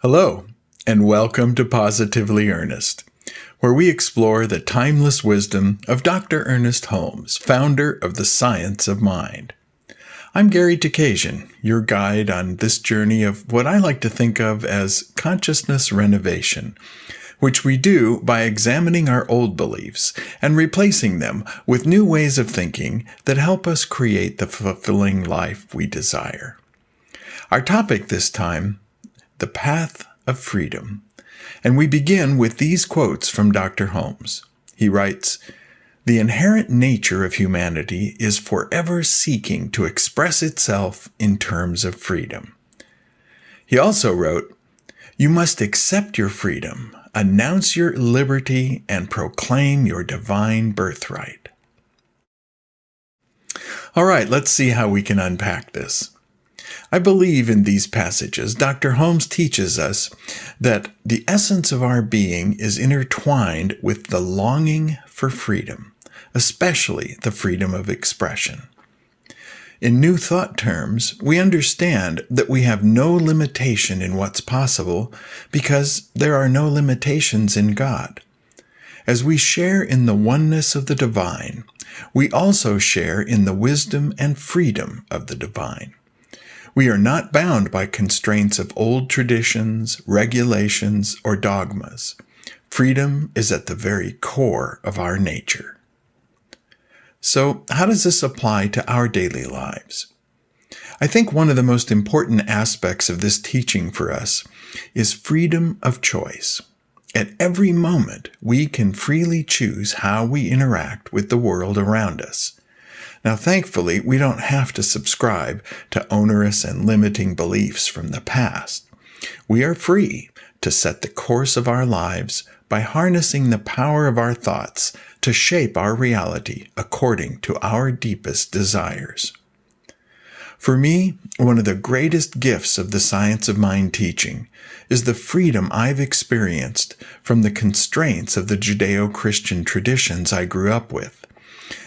Hello, and welcome to Positively Ernest, where we explore the timeless wisdom of Dr. Ernest Holmes, founder of the Science of Mind. I'm Gary Takesian, your guide on this journey of what I like to think of as consciousness renovation, which we do by examining our old beliefs and replacing them with new ways of thinking that help us create the fulfilling life we desire. Our topic this time, the path of freedom. And we begin with these quotes from Dr. Holmes. He writes, "The inherent nature of humanity is forever seeking to express itself in terms of freedom." He also wrote, "You must accept your freedom, announce your liberty, and proclaim your divine birthright." All right, let's see how we can unpack this. I believe in these passages, Dr. Holmes teaches us that the essence of our being is intertwined with the longing for freedom, especially the freedom of expression. In New Thought terms, we understand that we have no limitation in what's possible because there are no limitations in God. As we share in the oneness of the divine, we also share in the wisdom and freedom of the divine. We are not bound by constraints of old traditions, regulations, or dogmas. Freedom is at the very core of our nature. So, how does this apply to our daily lives? I think one of the most important aspects of this teaching for us is freedom of choice. At every moment, we can freely choose how we interact with the world around us. Now, thankfully, we don't have to subscribe to onerous and limiting beliefs from the past. We are free to set the course of our lives by harnessing the power of our thoughts to shape our reality according to our deepest desires. For me, one of the greatest gifts of the Science of Mind teaching is the freedom I've experienced from the constraints of the Judeo-Christian traditions I grew up with.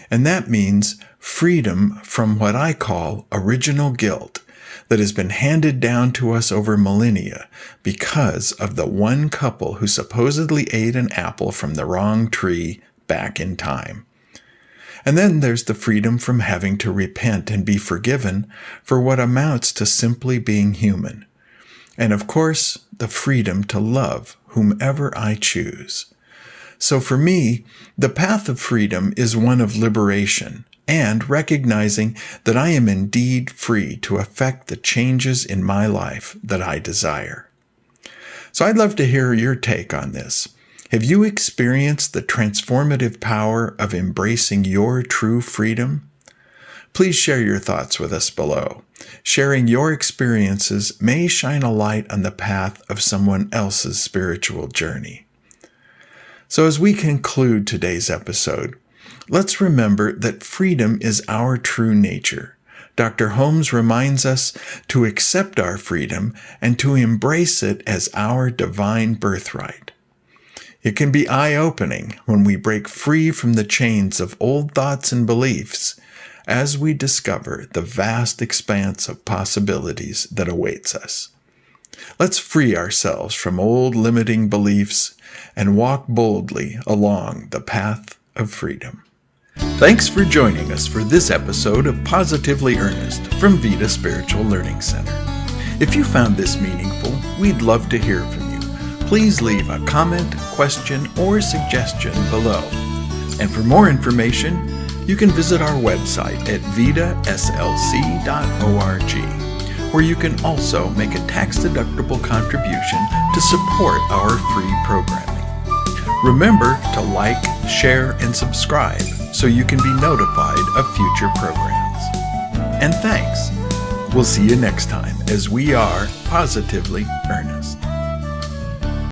And that means freedom from what I call original guilt that has been handed down to us over millennia because of the one couple who supposedly ate an apple from the wrong tree back in time. And then there's the freedom from having to repent and be forgiven for what amounts to simply being human. And of course, the freedom to love whomever I choose. So for me, the path of freedom is one of liberation and recognizing that I am indeed free to effect the changes in my life that I desire. So I'd love to hear your take on this. Have you experienced the transformative power of embracing your true freedom? Please share your thoughts with us below. Sharing your experiences may shine a light on the path of someone else's spiritual journey. So as we conclude today's episode, let's remember that freedom is our true nature. Dr. Holmes reminds us to accept our freedom and to embrace it as our divine birthright. It can be eye-opening when we break free from the chains of old thoughts and beliefs as we discover the vast expanse of possibilities that awaits us. Let's free ourselves from old limiting beliefs and walk boldly along the path of freedom. Thanks for joining us for this episode of Positively Ernest from Vita Spiritual Learning Center. If you found this meaningful, we'd love to hear from you. Please leave a comment, question, or suggestion below. And for more information, you can visit our website at vitaslc.org, where you can also make a tax-deductible contribution to support our free programming. Remember to like, share, and subscribe so you can be notified of future programs. And thanks. We'll see you next time as we are Positively Ernest.